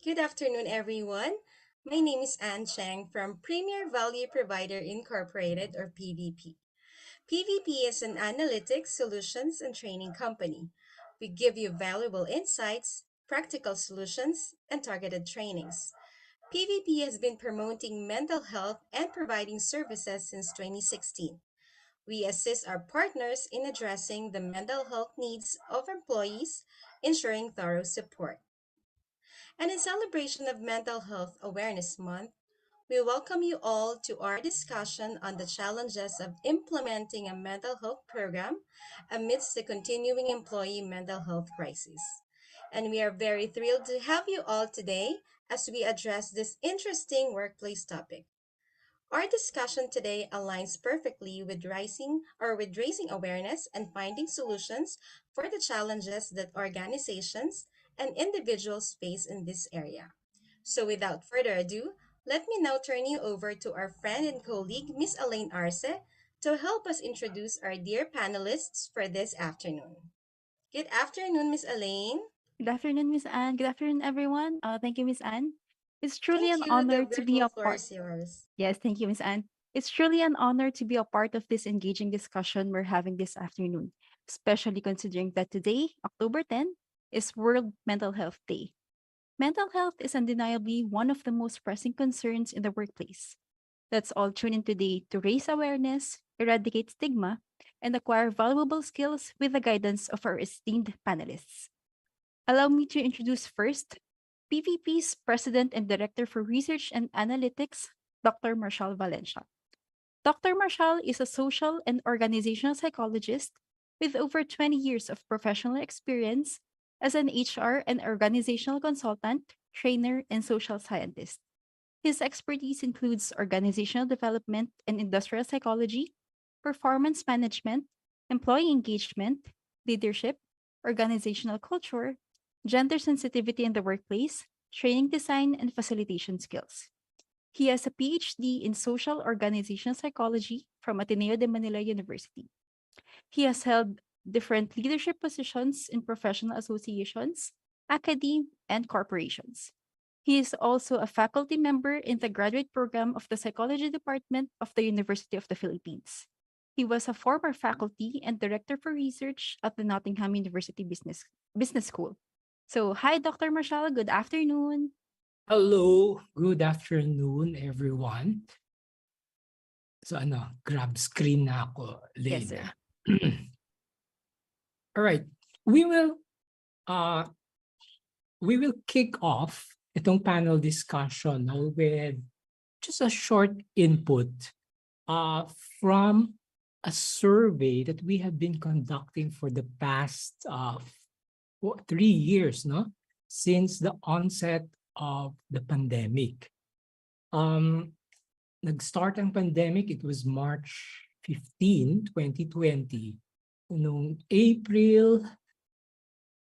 Good afternoon, everyone. My name is Anne Chang from Premier Value Provider Incorporated, or PVP. PVP is an analytics, solutions, and training company. We give you valuable insights, practical solutions, and targeted trainings. PVP has been promoting mental health and providing services since 2016. We assist our partners in addressing the mental health needs of employees, ensuring thorough support. And in celebration of Mental Health Awareness Month, we welcome you all to our discussion on the challenges of implementing a mental health program amidst the continuing employee mental health crisis. And we are very thrilled to have you all today as we address this interesting workplace topic. Our discussion today aligns perfectly with raising awareness and finding solutions for the challenges that organizations and individuals face in this area. So without further ado, let me now turn you over to our friend and colleague, Miss Elaine Arce, to help us introduce our dear panelists for this afternoon. Good afternoon, Miss Elaine. Good afternoon, Miss Anne. Good afternoon, everyone. Thank you, Miss Anne. It's truly Thank an you. honor The to be virtual a floor part. is yours. Yes, thank you, Miss Anne. It's truly an honor to be a part of this engaging discussion we're having this afternoon, especially considering that today, October 10, is World Mental Health Day. Mental health is undeniably one of the most pressing concerns in the workplace. Let's all tune in today to raise awareness, eradicate stigma, and acquire valuable skills with the guidance of our esteemed panelists. Allow me to introduce first PVP's President and Director for Research and Analytics, Dr. Marshall Valencia. Dr. Marshall is a social and organizational psychologist with over 20 years of professional experience as an HR and organizational consultant, trainer, and social scientist. His expertise includes organizational development and industrial psychology, performance management, employee engagement, leadership, organizational culture, gender sensitivity in the workplace, training design, and facilitation skills. He has a PhD in social organizational psychology from Ateneo de Manila University. He has held different leadership positions in professional associations, academe, and corporations. He is also a faculty member in the graduate program of the Psychology Department of the University of the Philippines. He was a former faculty and director for research at the Nottingham University Business School. So, hi, Dr. Marshall. Good afternoon. Hello, good afternoon everyone. So grab screen na ako, Yes, sir. Lena. All right. We will uh we will kick off itong panel discussion with just a short input uh from a survey that we have been conducting for the past 3 years, no? Since the onset of the pandemic. Um, Nag-start ang pandemic, it was March 15, 2020. Noong April,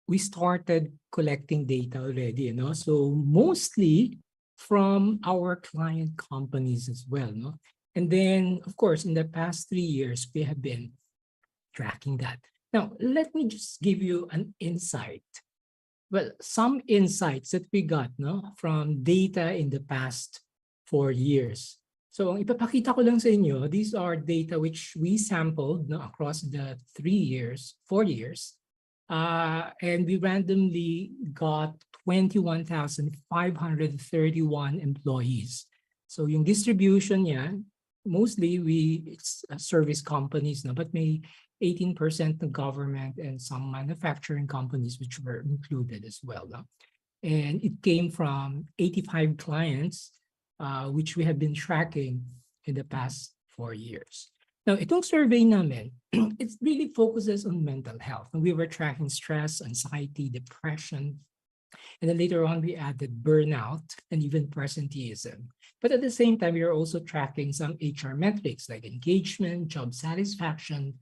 we started collecting data already, you know? So mostly from our client companies as well, no? And then, of course, in the past 3 years, we have been tracking that. Now, let me just give you an insight. Well, some insights that we got, no, from data in the past 4 years. So, ang ipapakita ko lang sa inyo, these are data which we sampled, no, across the 3 years, 4 years. And we randomly got 21,531 employees. So yung distribution yan, mostly it's service companies, no, but may 18% ng government and some manufacturing companies which were included as well. No? And it came from 85 clients, which we have been tracking in the past 4 years. Now, itong survey namin, it really focuses on mental health. We were tracking stress, anxiety, depression, and then later on we added burnout and even presenteeism. But at the same time, we are also tracking some HR metrics like engagement, job satisfaction,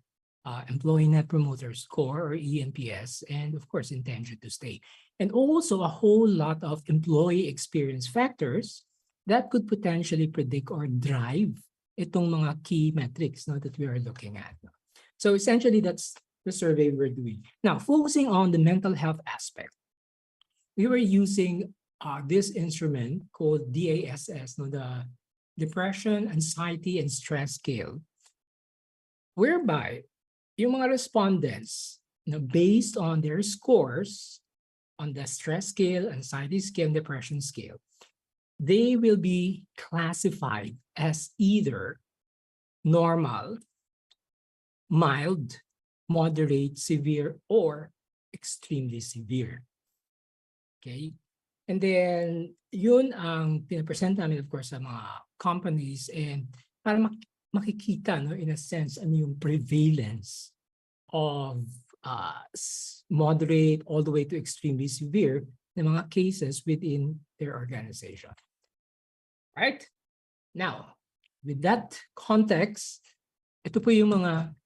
employee net promoter score or ENPS, and of course, intention to stay. And also a whole lot of employee experience factors that could potentially predict or drive itong mga key metrics, no, that we are looking at. So essentially, that's the survey we're doing. Now, focusing on the mental health aspect, we were using this instrument called DASS, no, the Depression, Anxiety, and Stress Scale, whereby yung mga respondents, based on their scores on the stress scale, anxiety scale, and depression scale, they will be classified as either normal, mild, moderate, severe, or extremely severe. Okay? And then, yun ang pinapresent namin, of course, sa mga companies and para makikita, no, in a sense, ano yung prevalence of moderate all the way to extremely severe na mga cases within their organization. Right? Now, with that context, ito po yung mga,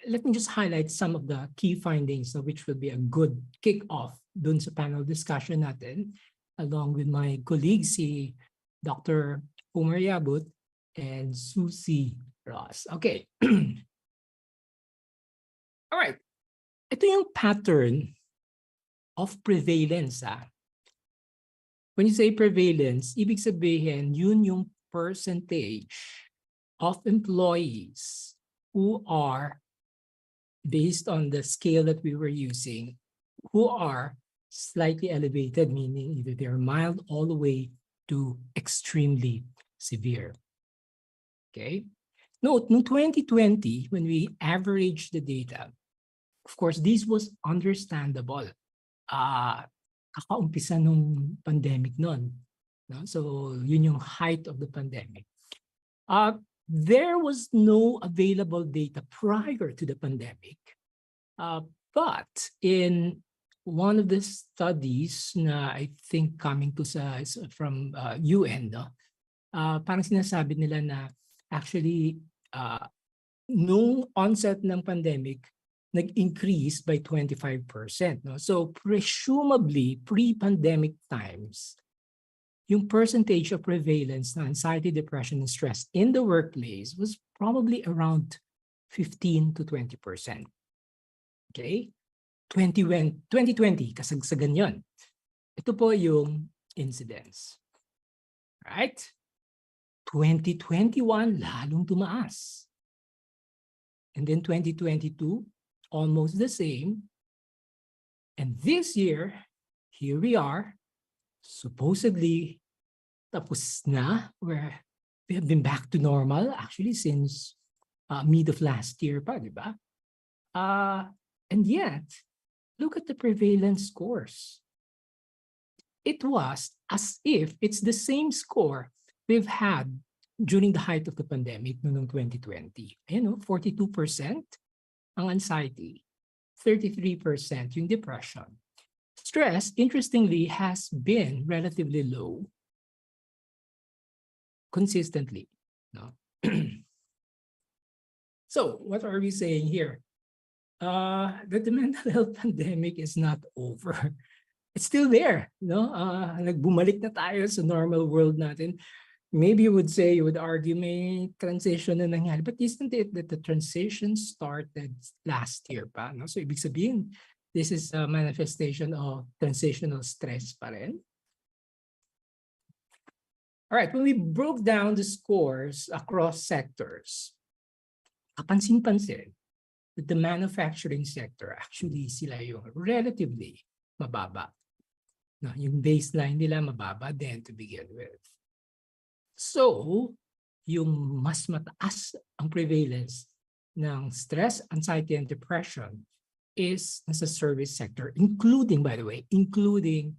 let me just highlight some of the key findings, which will be a good kick-off dun sa panel discussion natin, along with my colleagues, si Dr. Yabut and Suzy Roxas. Okay. All right. Ito yung pattern of prevalence. When you say prevalence, ibig sabihin, yun yung percentage of employees who are, based on the scale that we were using, who are slightly elevated, meaning either they're mild all the way to extremely severe. Okay? Note, in 2020, when we averaged the data, of course, this was understandable. Kakaumpisa nung pandemic nun. No? So, yun yung height of the pandemic. There was no available data prior to the pandemic. But in one of the studies na I think coming to from UN, no? Parang sinasabi nila na actually nung onset ng pandemic, nag-increase by 25%. No? So presumably, pre-pandemic times, yung percentage of prevalence ng anxiety, depression, and stress in the workplace was probably around 15 to 20%. Okay? 2020, kasagsagan yun. Ito po yung incidence. Right? 2021, lalong tumaas. And then 2022, almost the same. And this year, here we are, supposedly tapos na, where we have been back to normal actually since mid of last year pa, di ba? And yet, look at the prevalence scores. It was as if it's the same score we've had during the height of the pandemic noong 2020. Ayan, 42% ang anxiety, 33% yung depression. Stress, interestingly, has been relatively low consistently. No? So, what are we saying here? That the mental health pandemic is not over. It's still there. No? Nagbumalik na tayo sa normal world natin. Maybe you would say, you would argue, may transition na nangyari. But isn't it that the transition started last year pa? No? So, ibig sabihin, this is a manifestation of transitional stress pa rin. All right, when we broke down the scores across sectors, kapansin-pansin that the manufacturing sector, actually sila yung relatively mababa. No, yung baseline nila mababa din to begin with. So, yung mas mataas ang prevalence ng stress, anxiety, and depression is nasa service sector, including, by the way, including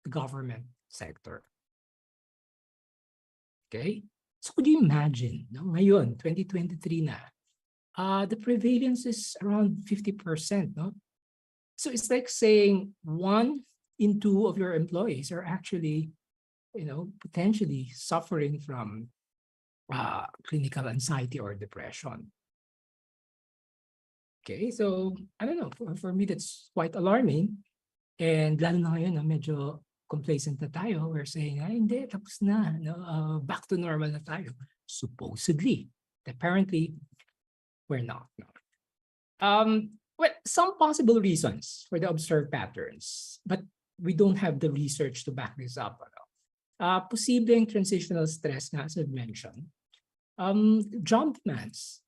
the government sector. Okay? So could you imagine, no? Ngayon, 2023 na, the prevalence is around 50%, no? So it's like saying 1 in 2 of your employees are actually, potentially suffering from clinical anxiety or depression. Okay, so I don't know, for me that's quite alarming. And lalo na ngayon, medyo complacent na tayo. We're saying, hindi, tapos na. No? Back to normal na tayo. Supposedly. Apparently, we're not. No? Well, some possible reasons for the observed patterns. But we don't have the research to back this up. Ano. Posibleng transitional stress nga, as I've mentioned. Job demands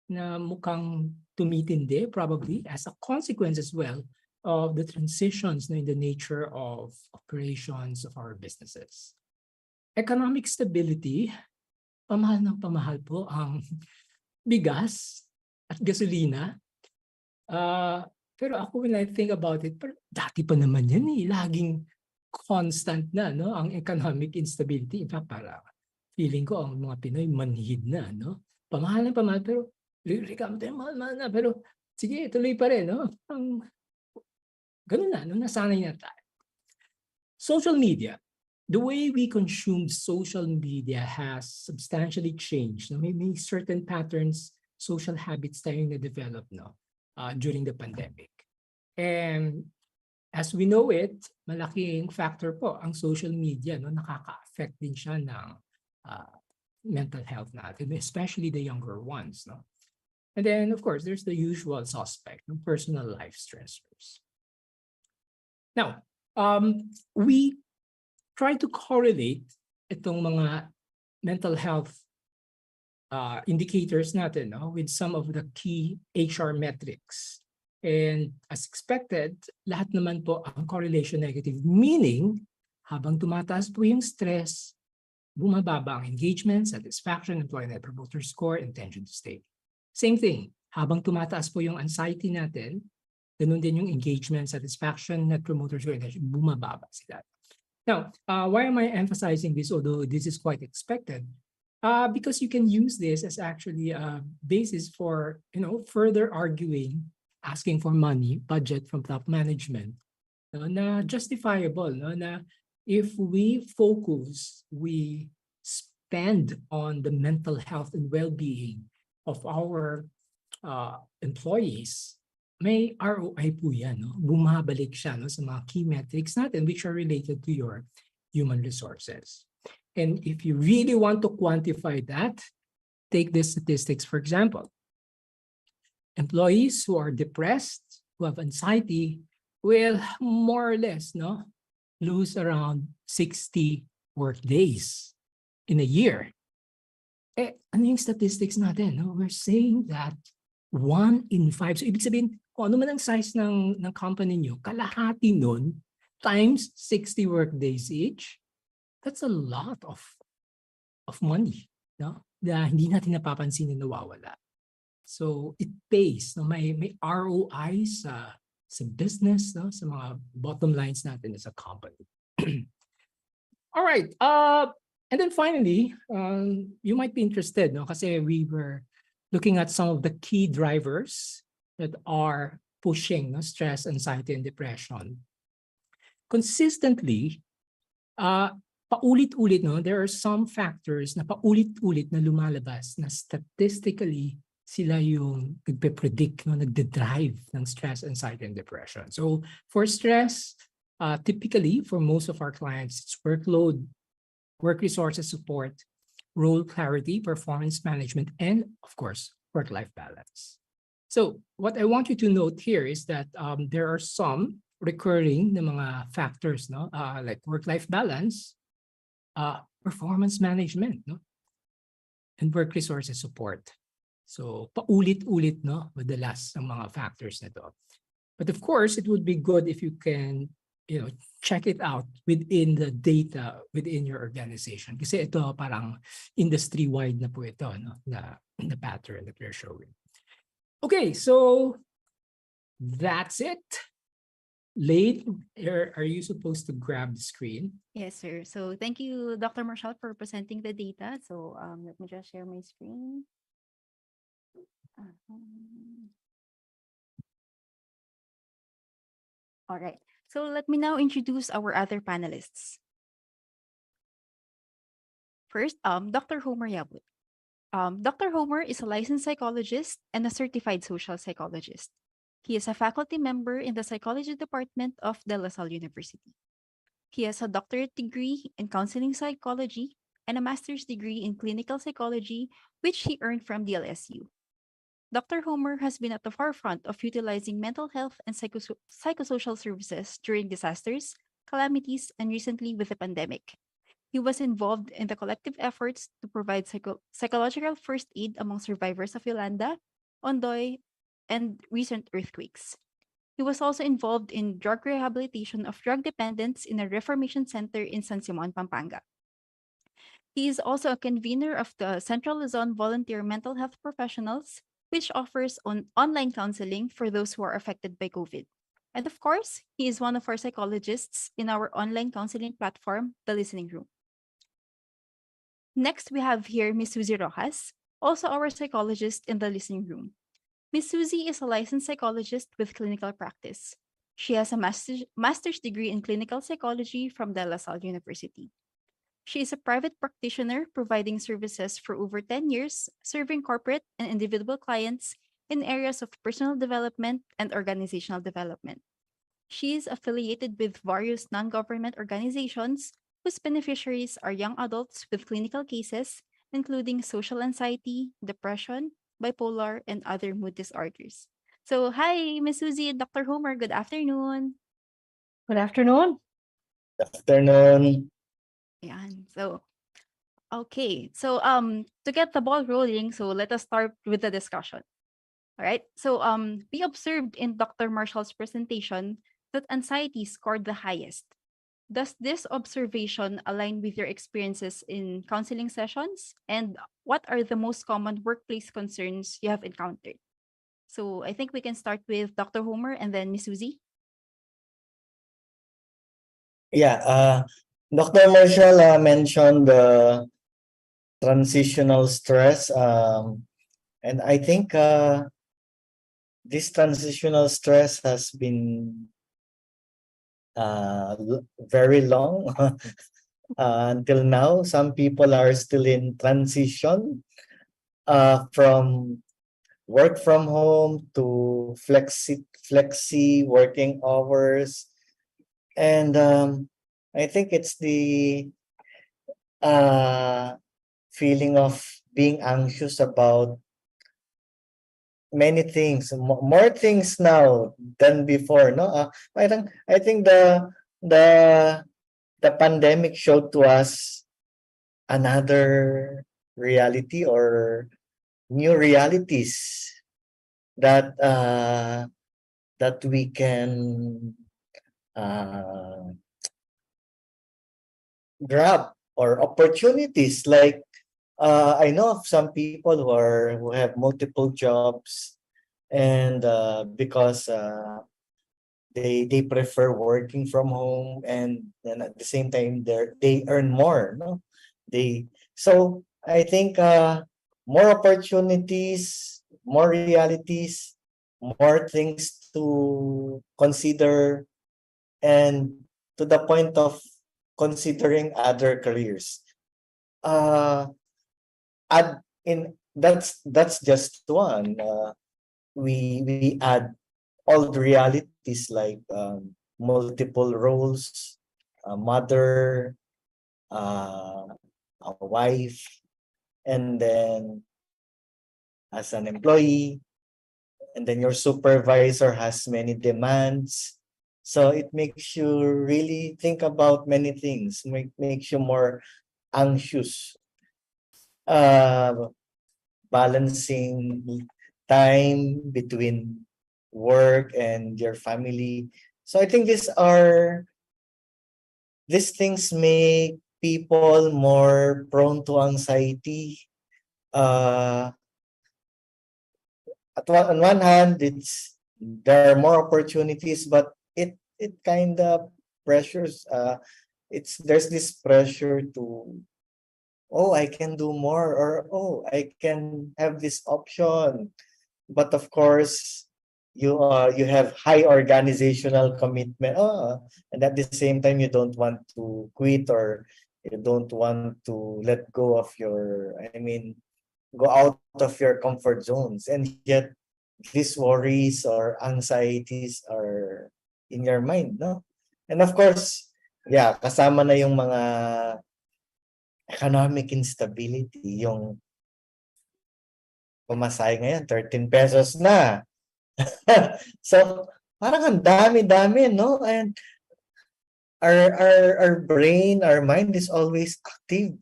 na mukhang tumitindi probably as a consequence as well of the transitions in the nature of operations of our businesses. Economic stability, pamahal ng pamahal po ang bigas at gasolina. Pero ako when I think about it, dati pa naman yan laging constant na ang economic instability. In fact, para feeling ko ang mga Pinoy manhid na, pamahal ng pamahal, pero reklamo tayo, mahal na, pero sige, tuloy pa rin, ganun na, nasanay na tayo. Social media. The way we consume social media has substantially changed. May certain patterns, social habits tayong na-develop during the pandemic. And as we know it, malaking factor po ang social media, nakaka-affect din siya ng mental health natin, especially the younger ones. And then, of course, there's the usual suspect, personal life stressors. Now, we try to correlate itong mga mental health indicators natin with some of the key HR metrics. And as expected, lahat naman po ang correlation negative, meaning habang tumataas po yung stress, bumababa ang engagement, satisfaction, employee net promoter score, intention to stay. Same thing, habang tumataas po yung anxiety natin, ganun din yung engagement, satisfaction, net promoter score, intention, bumababa sila. Now, why am I emphasizing this, although this is quite expected? Because you can use this as actually a basis for further arguing, asking for money, budget from top management, na justifiable, na if we focus, we spend on the mental health and well-being of our employees, may ROI po yan, bumabalik siya sa mga key metrics natin which are related to your human resources. And if you really want to quantify that, take the statistics, for example. Employees who are depressed, who have anxiety, will more or less lose around 60 work days in a year. Ano yung statistics natin? We're saying that 1 in 5. So ibig sabihin, kung ano man ang size ng company nyo, kalahati nun times 60 work days each, that's a lot of money, na hindi natin napapansin na nawawala. So it pays, may ROI sa business, sa mga bottom lines natin as a company. All right, and then finally, you might be interested, kasi we were looking at some of the key drivers that are pushing stress, anxiety, and depression. Consistently, paulit-ulit, there are some factors na paulit-ulit na lumalabas na statistically sila yung nagpe-predict, nagde-drive ng stress, anxiety, and depression. So for stress, typically for most of our clients, it's workload, work resources support, role clarity, performance management, and of course, work-life balance. So what I want you to note here is that there are some recurring na mga factors, like work-life balance, performance management, and work resources support. So paulit-ulit, madalas ang mga factors na to. But of course, it would be good if you can, check it out within the data within your organization. Kasi ito parang industry-wide na po ito, na pattern that we're showing. Okay, so that's it. Late, are you supposed to grab the screen? Yes, sir. So thank you, Dr. Marshall, for presenting the data. So let me just share my screen. All right. So let me now introduce our other panelists. First, Dr. Homer Yabut. Dr. Homer is a licensed psychologist and a certified social psychologist. He is a faculty member in the psychology department of De La Salle University. He has a doctorate degree in counseling psychology and a master's degree in clinical psychology, which he earned from DLSU. Dr. Homer has been at the forefront of utilizing mental health and psychosocial services during disasters, calamities, and recently with the pandemic. He was involved in the collective efforts to provide psychological first aid among survivors of Yolanda, Ondoy, and recent earthquakes. He was also involved in drug rehabilitation of drug dependents in a reformation center in San Simon, Pampanga. He is also a convener of the Central Luzon Volunteer Mental Health Professionals, which offers online counseling for those who are affected by COVID. And of course, he is one of our psychologists in our online counseling platform, The Listening Room. Next, we have here Miss Suzy Roxas, also our psychologist in The Listening Room. Miss Suzy is a licensed psychologist with clinical practice. She has a master's degree in clinical psychology from De La Salle University. She is a private practitioner providing services for over 10 years, serving corporate and individual clients in areas of personal development and organizational development. She is affiliated with various non government organizations whose beneficiaries are young adults with clinical cases, including social anxiety, depression, bipolar, and other mood disorders. So, hi, Miss Suzy and Dr. Homer. Good afternoon. Good afternoon. Afternoon. Ayan. So, to get the ball rolling, so let us start with the discussion. All right. So, we observed in Dr. Marshall's presentation that anxiety scored the highest. Does this observation align with your experiences in counseling sessions? And what are the most common workplace concerns you have encountered? So, I think we can start with Dr. Homer and then Miss Suzy. Yeah, Dr. Marshall mentioned the transitional stress, and I think this transitional stress has been very long until now. Some people are still in transition from work from home to flexi working hours, and I think it's the feeling of being anxious about many things, more things now than before. No, I think the the pandemic showed to us another reality or new realities that that we can uh, grab, or opportunities like I know of some people who have multiple jobs, and because they prefer working from home, and then at the same time they earn more, no, they so I think more opportunities, more realities, more things to consider, and to the point of considering other careers. uh Add in, that's just one. We add all the realities like multiple roles, a mother, uh, a wife, and then as an employee, and then your supervisor has many demands. So it makes you really think about many things, makes you more anxious. Uh, Balancing time between work and your family. So I think these things make people more prone to anxiety. Uh, on one hand, there are more opportunities, but it kind of pressures. It's There's this pressure to, oh, I can do more, or oh, I can have this option. But of course, you have high organizational commitment. And at the same time, you don't want to quit, or you don't want to let go of go out of your comfort zones. And yet, these worries or anxieties are in your mind, no? And of course, yeah, kasama na yung mga economic instability, yung pamasahe ngayon, 13 pesos na. So, parang ang dami-dami, no? And our brain, our mind is always active.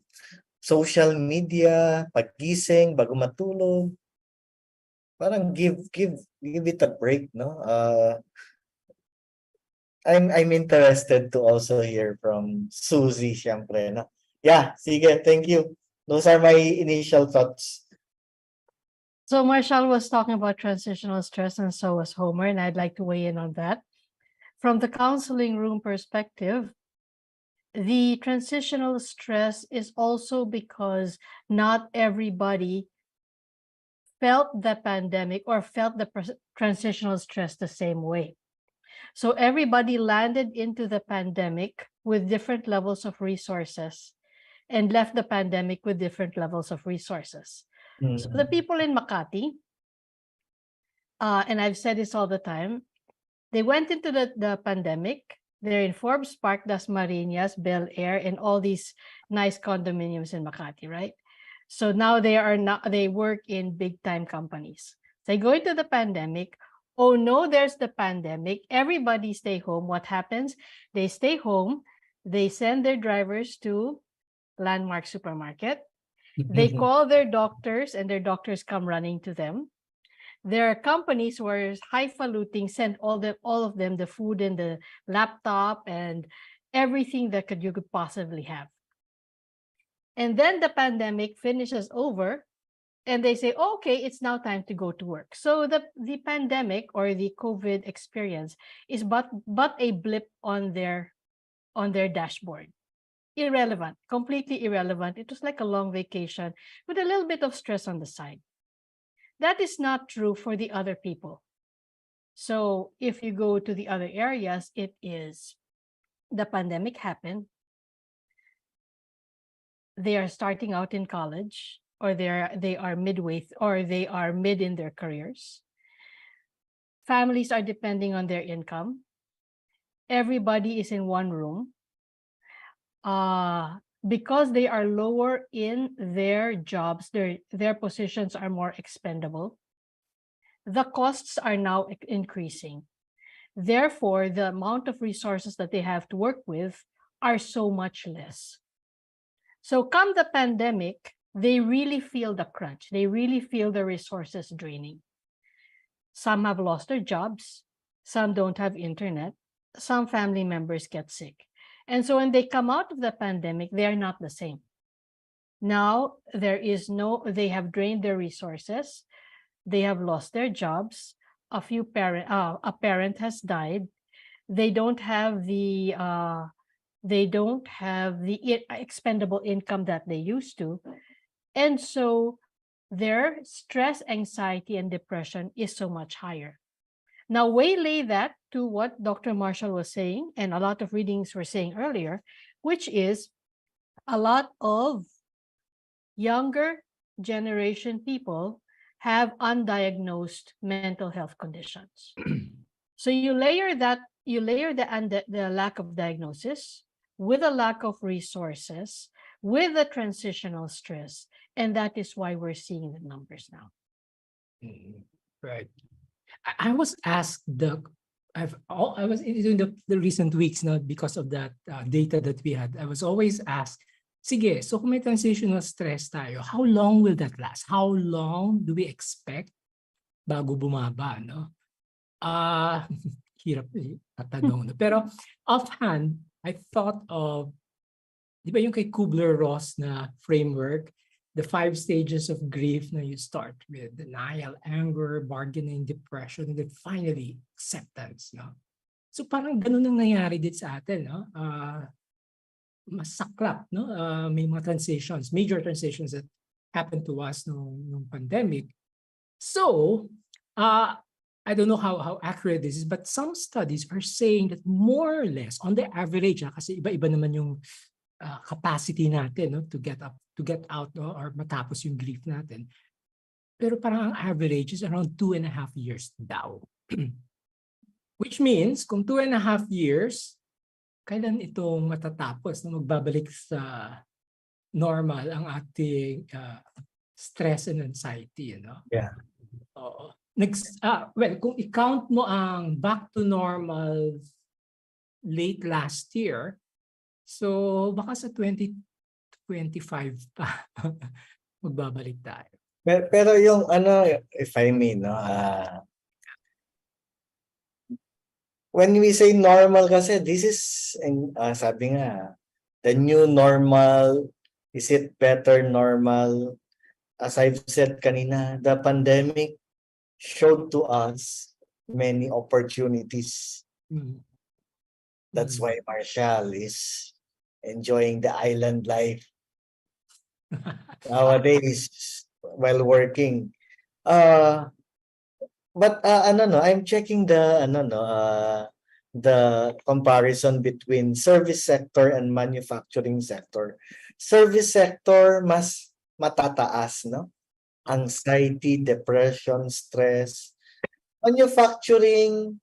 Social media, paggising, bago matulog, parang give it a break, no? I'm interested to also hear from Suzy, siyempre, no? Yeah, sige, thank you. Those are my initial thoughts. So Marshall was talking about transitional stress, and so was Homer, and I'd like to weigh in on that. From the counseling room perspective, the transitional stress is also because not everybody felt the pandemic or felt the transitional stress the same way. So everybody landed into the pandemic with different levels of resources and left the pandemic with different levels of resources. So the people in Makati, and I've said this all the time, they went into the pandemic. They're in Forbes Park, Das Marinas, Bel Air, and all these nice condominiums in Makati, right? So now they work in big time companies. They go into the pandemic. Oh no, there's the pandemic. Everybody stay home. What happens? They stay home. They send their drivers to Landmark Supermarket. They call their doctors, and their doctors come running to them. There are companies where highfalutin send all of them the food and the laptop and everything that you could possibly have. And then the pandemic finishes over, and they say, okay, it's now time to go to work. So the pandemic or the COVID experience is but a blip on their dashboard. Irrelevant, completely irrelevant. It was like a long vacation with a little bit of stress on the side. That is not true for the other people. So if you go to the other areas, it is the pandemic happened. They are starting out in college, or they are midway, or they are mid in their careers. Families are depending on their income. Everybody is in one room. Because they are lower in their jobs, their positions are more expendable. The costs are now increasing. Therefore, the amount of resources that they have to work with are so much less. So come the pandemic, they really feel the crunch. They really feel the resources draining. Some have lost their jobs. Some don't have internet. Some family members get sick. And so when they come out of the pandemic, they are not the same. Now they have drained their resources. They have lost their jobs. A parent has died. They don't have the expendable income that they used to. And so their stress, anxiety, and depression is so much higher. Now, waylay that to what Dr. Marshall was saying, and a lot of readings were saying earlier, which is a lot of younger generation people have undiagnosed mental health conditions. So you layer the lack of diagnosis with a lack of resources, with the transitional stress, and that is why we're seeing the numbers now. Right. I was asked I was in the recent weeks, not because of that data that we had. I was always asked, sige, so kung may transitional stress tayo, how long will that last? How long do we expect bago bumaba, no? Hirap tatanong. No? Pero offhand, I thought of, di ba yung kay Kubler-Ross na framework, the 5 stages of grief na you start with denial, anger, bargaining, depression, and then finally acceptance. No? So parang ganun ang nangyari din sa atin. No? Mas saklap. No? May mga transitions, major transitions that happened to us nung pandemic. So, I don't know how accurate this is, but some studies are saying that more or less, on the average, kasi iba-iba naman yung capacity natin, no, to get out, no, or matapos yung grief natin. Pero parang ang average is around 2.5 years daw. Which means, kung 2.5 years, kailan ito matatapos na magbabalik sa normal ang ating stress and anxiety, you know? Yeah. Oo. Well, kung i-count mo ang back to normal late last year. So baka sa 2025 pa magbabalik tayo. Pero yung ano, if I may, no, when we say normal kasi, this is, sabi nga, the new normal, is it better normal? As I've said kanina, the pandemic showed to us many opportunities. That's why Marshall is enjoying the island life nowadays while working. But ano no, I'm checking the ano no, the comparison between service sector and manufacturing sector. Service sector mas matataas, no? Anxiety, depression, stress. Manufacturing,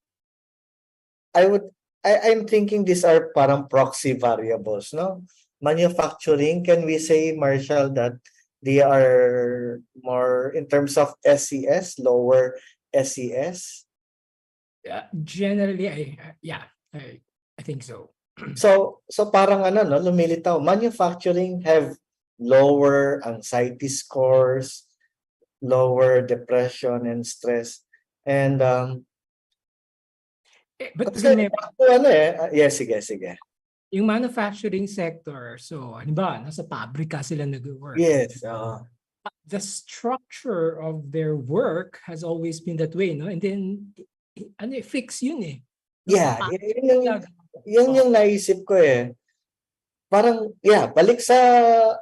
I'm thinking these are parang proxy variables, no? Manufacturing, can we say, Marshall, that they are more in terms of SES, lower SES? Generally, I think so. So parang ano, no, lumilitaw, manufacturing have lower anxiety scores, lower depression and stress. And But kasi remember, ano yes, sige. yung manufacturing sector, so halimbawa, nasa pabrika sila nag-work. Yes, The structure of their work has always been that way, no? And then, ano fix yun eh. No? yeah, yun yung naisip ko eh. Parang, yeah, balik sa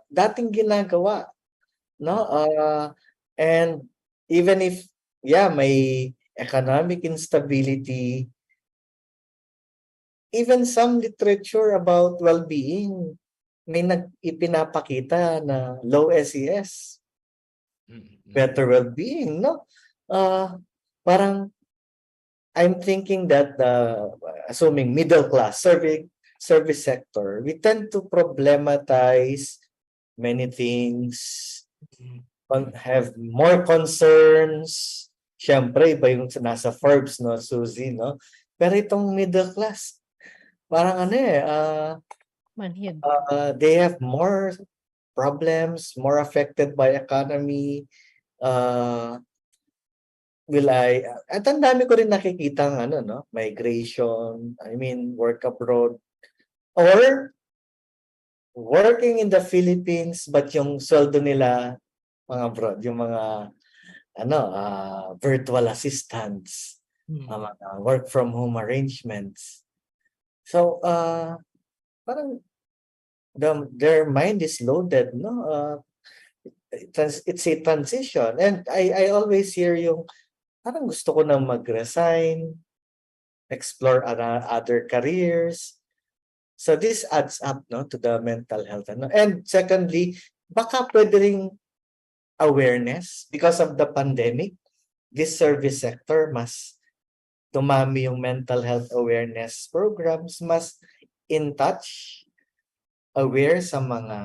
dating ginagawa. No? And even if, yeah, may economic instability, even some literature about well-being, may ipinapakita na low SES, better well-being, no? Parang, I'm thinking that assuming middle class, service sector, we tend to problematize many things, have more concerns. Siyempre, iba yung nasa Forbes, no, Suzy, no? Pero itong middle class, parang ano Manhid. they have more problems, more affected by economy. At ang dami ko rin nakikita ng ano, no? Migration, work abroad, or working in the Philippines, but yung sweldo nila mga abroad, yung mga virtual assistants, mga work from home arrangements. So, parang their mind is loaded, no? It's a transition. And I always hear yung parang gusto ko nang mag-resign, explore other careers. So this adds up, no, to the mental health. And secondly, baka pwede ring awareness because of the pandemic. This service sector, mas dumami yung mental health awareness programs, mas in touch, aware sa mga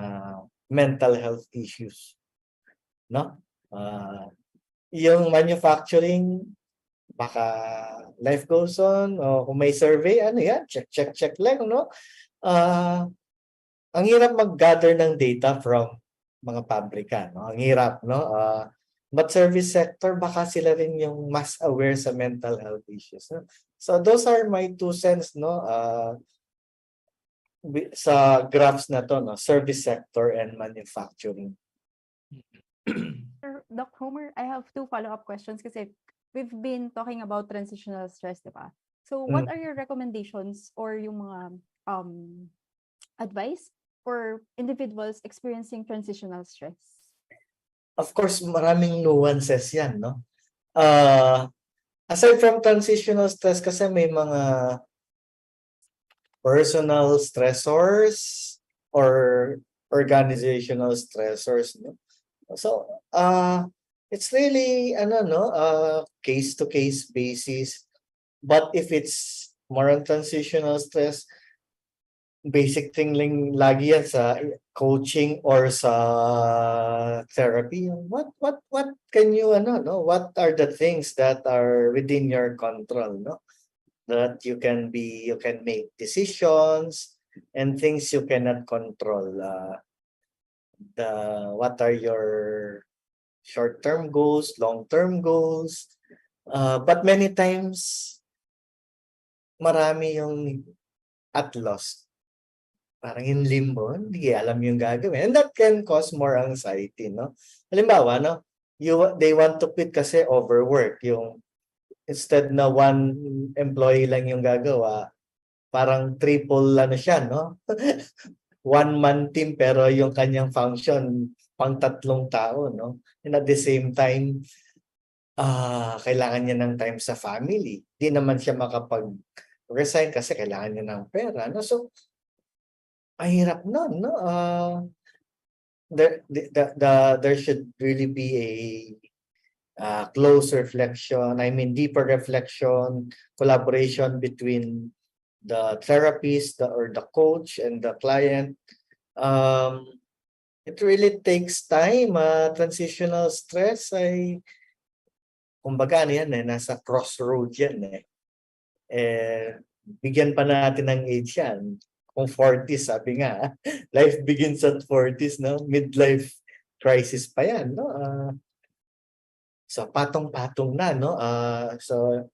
mental health issues. No? Yung manufacturing, baka life goes on, o kung may survey, ano yan, check lang, no? Ang hirap mag-gather ng data from mga pabrika, no? Ang hirap, no? But service sector, baka sila rin yung mas aware sa mental health issues. No? So those are my 2 cents, no? Sa graphs na to, no? Service sector and manufacturing. Doc Homer, I have 2 follow-up questions kasi we've been talking about transitional stress, di ba? So what are your recommendations or yung mga advice for individuals experiencing transitional stress? Of course, maraming nuances yan, no? Aside from transitional stress, kasi may mga personal stressors or organizational stressors, no? So, it's really case to case basis. But if it's more on transitional stress, basic thing lang lagi yan sa coaching or sa therapy. What can you what are the things that are within your control, no? that you can make decisions and things you cannot control. What are your short-term goals, long-term goals? But many times, marami yung at loss. Parang in limbo, hindi alam yung gagawin. And that can cause more anxiety, no? Halimbawa, no? They want to quit kasi overwork. Yung instead na one employee lang yung gagawa, parang triple siya, no? One-man team pero yung kanyang function pang 3 tao, no? And at the same time, kailangan niya ng time sa family. Di naman siya makapag-resign kasi kailangan niya ng pera, no? So, mahirap nun, no? There should really be a close reflection, deeper reflection, collaboration between the therapist or the coach and the client. It really takes time. Transitional stress ay, kumbaga nasa crossroad yan eh. Bigyan pa natin ng age yan. Kung 40s, sabi nga, life begins at 40s, no? Midlife crisis pa yan, no? So patong-patong na, no? So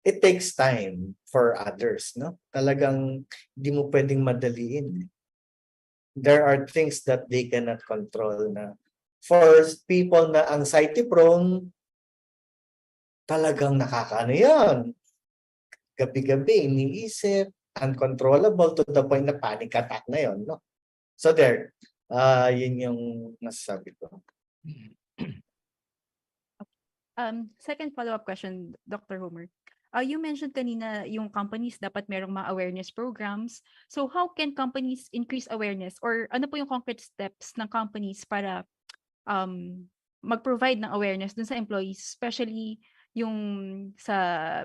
it takes time for others, no? Talagang hindi mo pwedeng madaliin. There are things that they cannot control na. For people na anxiety prone, talagang nakakaano yan. Gabi-gabi, iniisip, uncontrollable to the point na panic attack na yon, no? So there, yun yung masasabi ko. Second follow-up question, Dr. Homer. You mentioned kanina yung companies dapat merong mga awareness programs. So how can companies increase awareness, or ano po yung concrete steps ng companies para mag-provide ng awareness dun sa employees, especially yung sa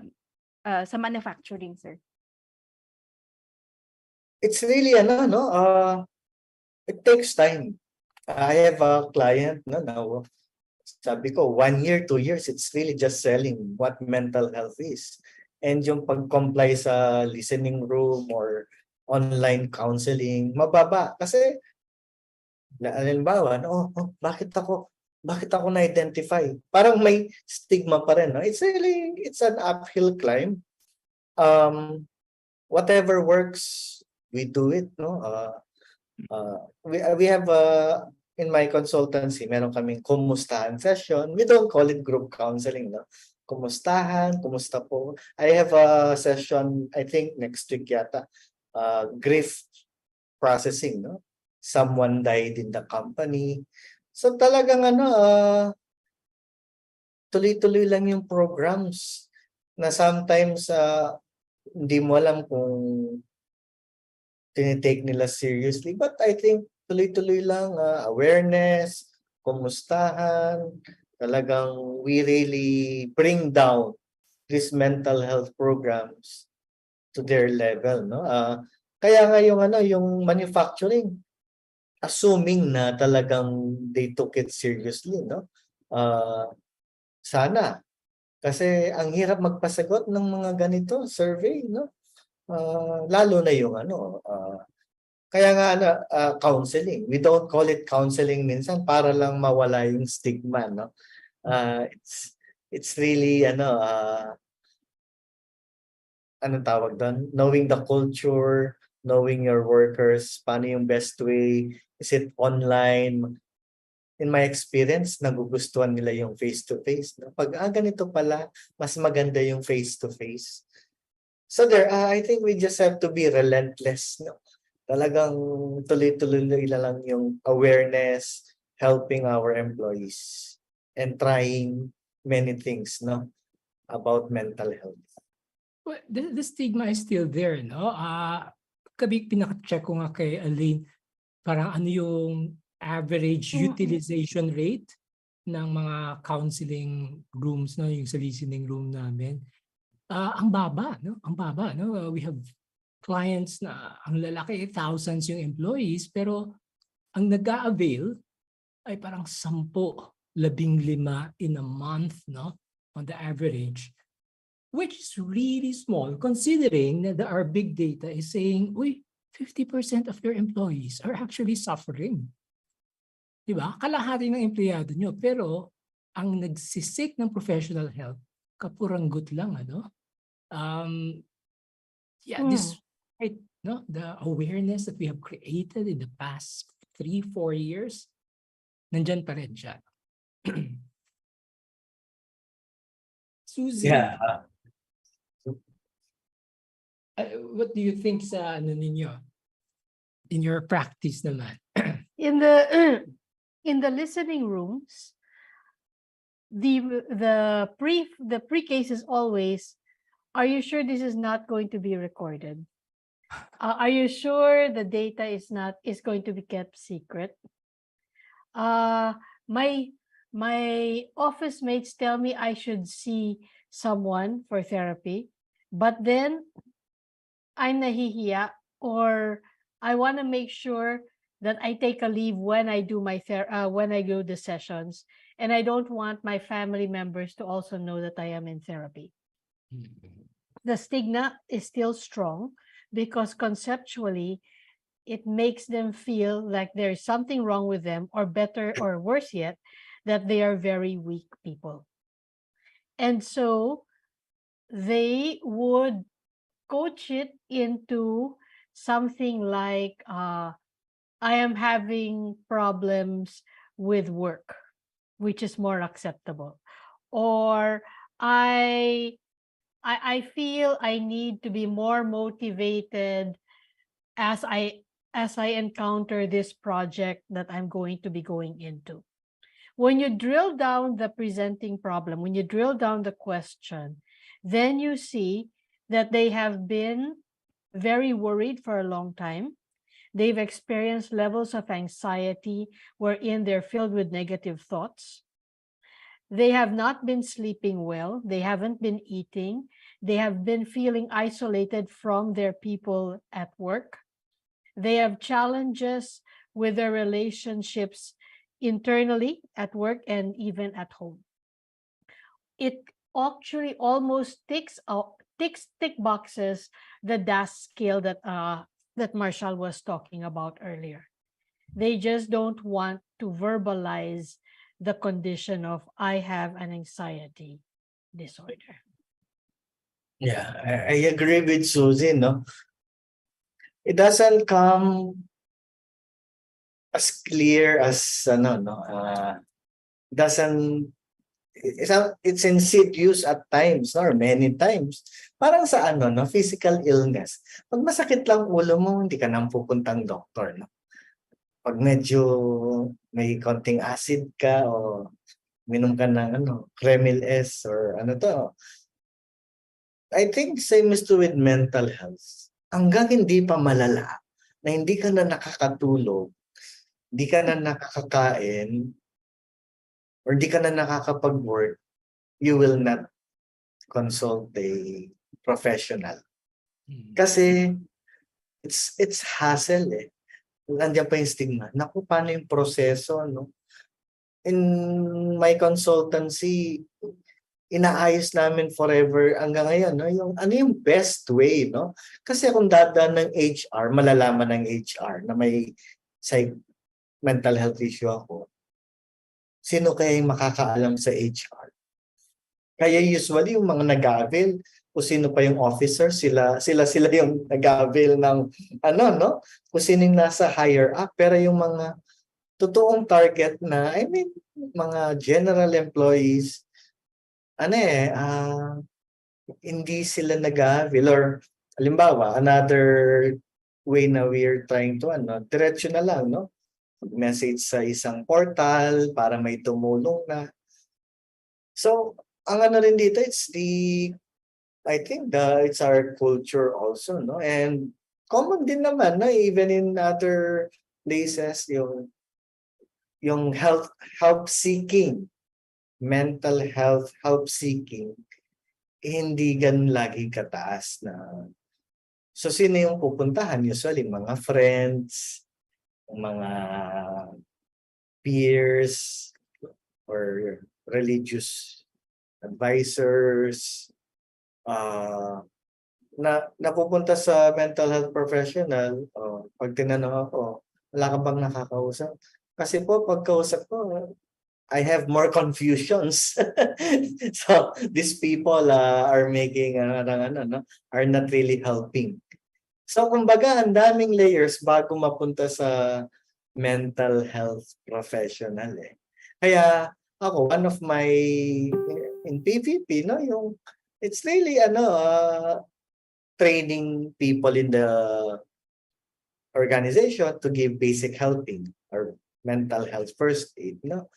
manufacturing, sir? It's really it takes time. I have a client now, sabi ko 1 year, 2 years, it's really just selling what mental health is. And yung pag-comply sa listening room or online counseling, mababa. Kasi, halimbawa, bakit ako na-identify? Parang may stigma pa rin. No? It's an uphill climb. Whatever works, we do it. No? We have in my consultancy, meron kaming kumustahan session. We don't call it group counseling, no? Kumustahan, kumusta po. I have a session, I think next week yata, grief processing, no? Someone died in the company. So talagang tuloy-tuloy lang yung programs na sometimes hindi mo alam kung tinitake nila seriously. But I think tuloy-tuloy lang, awareness, kumustahan, talagang we really bring down these mental health programs to their level, no? Kaya nga yung manufacturing, assuming na talagang they took it seriously, no? Sana. Kasi ang hirap magpasagot ng mga ganito survey, no? Lalo na yung kaya nga counseling. We don't call it counseling minsan para lang mawala yung stigma, no? It's really anong tawag doon? Knowing the culture, knowing your workers, paano yung best way, is it online? In my experience, nagugustuhan nila yung face-to-face. No? Pag ganito pala, mas maganda yung face-to-face. So there, I think we just have to be relentless, no? Talagang tuloy-tuloy na lang yung awareness, helping our employees, and trying many things, no, about mental health. Well, the stigma is still there, no? Pinaka-check ko nga kay Aline, parang ano yung average utilization rate ng mga counseling rooms, no, yung sa listening room namin. Ang baba, no? Ang baba, no? We have clients na ang lalaki, thousands yung employees, pero ang nag-a-avail ay parang 10, 15 in a month, no? On the average. which is really small considering that our big data is saying, uy, 50% of your employees are actually suffering. Diba? Kalahati ng empleyado nyo. Pero ang nagsisik ng professional health, kapuranggot lang, ano? This, right, no, the awareness that we have created in the past 3-4 years, nandyan pa rin siya. Suzy, Yeah. what do you think sa ano ninyo? In your practice naman? In the in the listening rooms, the pre case is always, are you sure this is not going to be recorded? Are you sure the data is going to be kept secret? My office mates tell me I should see someone for therapy, but then I'm nahihiya, or I want to make sure that I take a leave when I do when I go the sessions, and I don't want my family members to also know that I am in therapy. The stigma is still strong because conceptually it makes them feel like there's something wrong with them, or better or worse yet, that they are very weak people. And so they would coach it into something like, I am having problems with work, which is more acceptable. Or I feel I need to be more motivated as I encounter this project that I'm going to be going into. When you drill down the presenting problem, when you drill down the question, then you see that they have been very worried for a long time. They've experienced levels of anxiety wherein they're filled with negative thoughts. They have not been sleeping well. They haven't been eating. They have been feeling isolated from their people at work. They have challenges with their relationships internally at work and even at home. It actually almost tick boxes the DAS scale that Marshall was talking about earlier. They just don't want to verbalize the condition of, I have an anxiety disorder. Yeah, I agree with Suzy, no? It doesn't come as clear as doesn't it's insidious at times, no? Or many times. Parang sa physical illness. Pag masakit lang ulo mo, hindi ka nang pupuntang doktor, no? Pag medyo may konting acid ka o minom ka ng Kremil S or I think same is true with mental health. Hanggang hindi pa malala, na hindi ka na nakakatulog, hindi ka na nakakakain, or hindi ka na nakakapag-work, you will not consult a professional. Kasi it's hassle eh. Nandiyan pa yung stigma. Naku, paano yung proseso, no? In my consultancy, inaayos namin forever hanggang ngayon, no? Yung ano yung best way, no? Kasi kung dadaan ng HR, malalaman ng HR na may mental health issue ako, sino kaya yung makakaalam sa HR? Kaya usually yung mga nag-avail, kung sino pa yung officer, sila yung nag-avail ng no? Kung sino yung nasa higher up, pero yung mga totoong target na, I mean, mga general employees, hindi sila nag-avail. Or halimbawa, another way na we're trying to diretso na lang, no? Message sa isang portal para may tumulong na. So, ang rin dito, I think it's our culture also, no? And common din naman, no? Even in other places, yung help seeking, mental health help seeking, hindi ganun lagi kataas na. So, sino yung pupuntahan? Usually, mga friends, mga peers, or religious advisors, ah, napupunta sa mental health professional, pag tinanong ako, wala ka bang nakakausap? Kasi po pagkausap ko, I have more confusions. So these people are making are not really helping. So kumbaga ang daming layers bago mapunta sa mental health professional eh. Kaya ako one of my in PVP no yung it's really training people in the organization to give basic helping or mental health first aid no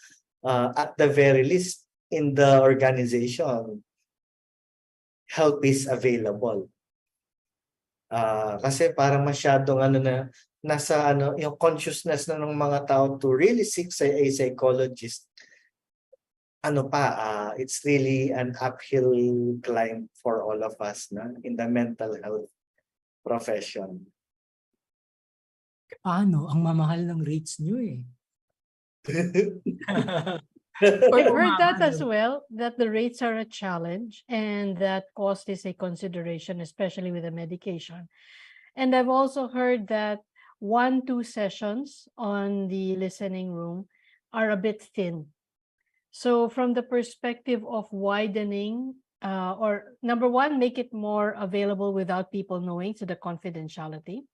at the very least in the organization help is available. Kasi parang masyadong nasa yung consciousness na ng mga tao to really seek a psychologist. It's really an uphill climb for all of us na in the mental health profession. Paano? Ang mamahal ng rates nyo eh. I've heard that Bumaba as well, that the rates are a challenge and that cost is a consideration, especially with the medication. And I've also heard that 1-2 sessions on the listening room are a bit thin. So from the perspective of widening, or number one, make it more available without people knowing, so the confidentiality.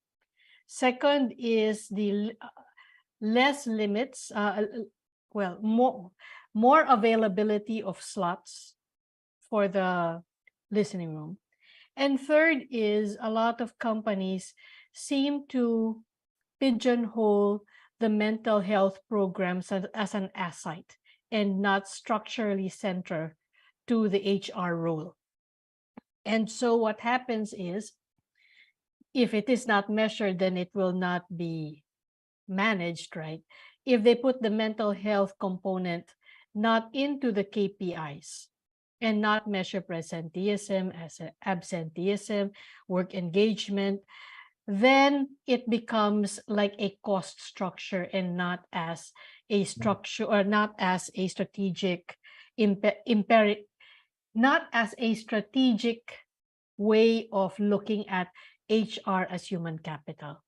Second is the less limits, more availability of slots for the listening room. And third is a lot of companies seem to pigeonhole the mental health programs as an asset and not structurally center to the HR role. And so what happens is, if it is not measured, then it will not be managed, right? If they put the mental health component not into the KPIs and not measure presenteeism, absenteeism, work engagement, then it becomes like a cost structure and not as a structure or not as a strategic not as a strategic way of looking at HR as human capital.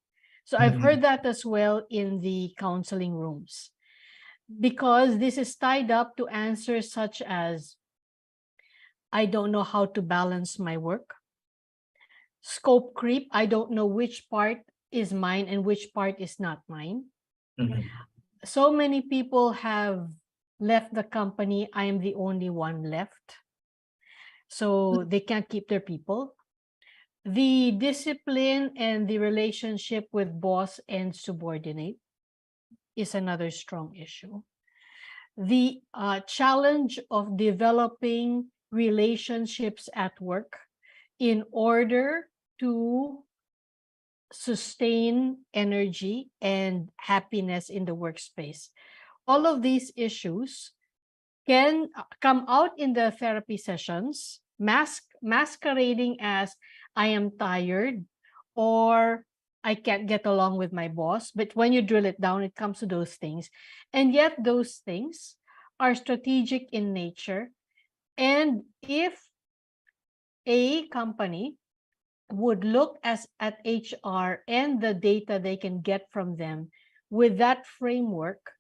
So I've heard that as well in the counseling rooms, because this is tied up to answers such as, I don't know how to balance my work. Scope creep, I don't know which part is mine and which part is not mine. So many people have left the company. I am the only one left. So they can't keep their people. The discipline and the relationship with boss and subordinate is another strong issue. The challenge of developing relationships at work in order to sustain energy and happiness in the workspace. All of these issues can come out in the therapy sessions, masquerading as I am tired or I can't get along with my boss. But when you drill it down, it comes to those things. And yet those things are strategic in nature. And if a company would look at HR and the data they can get from them with that framework,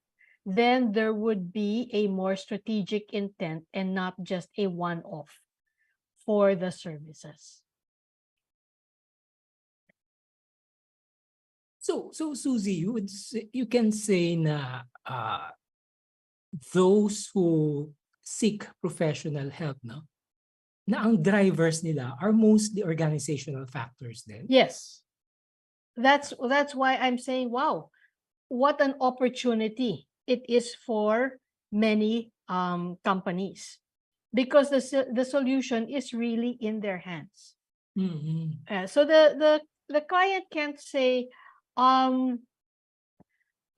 then there would be a more strategic intent and not just a one-off for the services. So Suzy, you can say na those who seek professional help, no? Na ang drivers nila are mostly organizational factors then. Yes. That's why I'm saying, wow, what an opportunity it is for many companies, because the solution is really in their hands. So the client can't say, I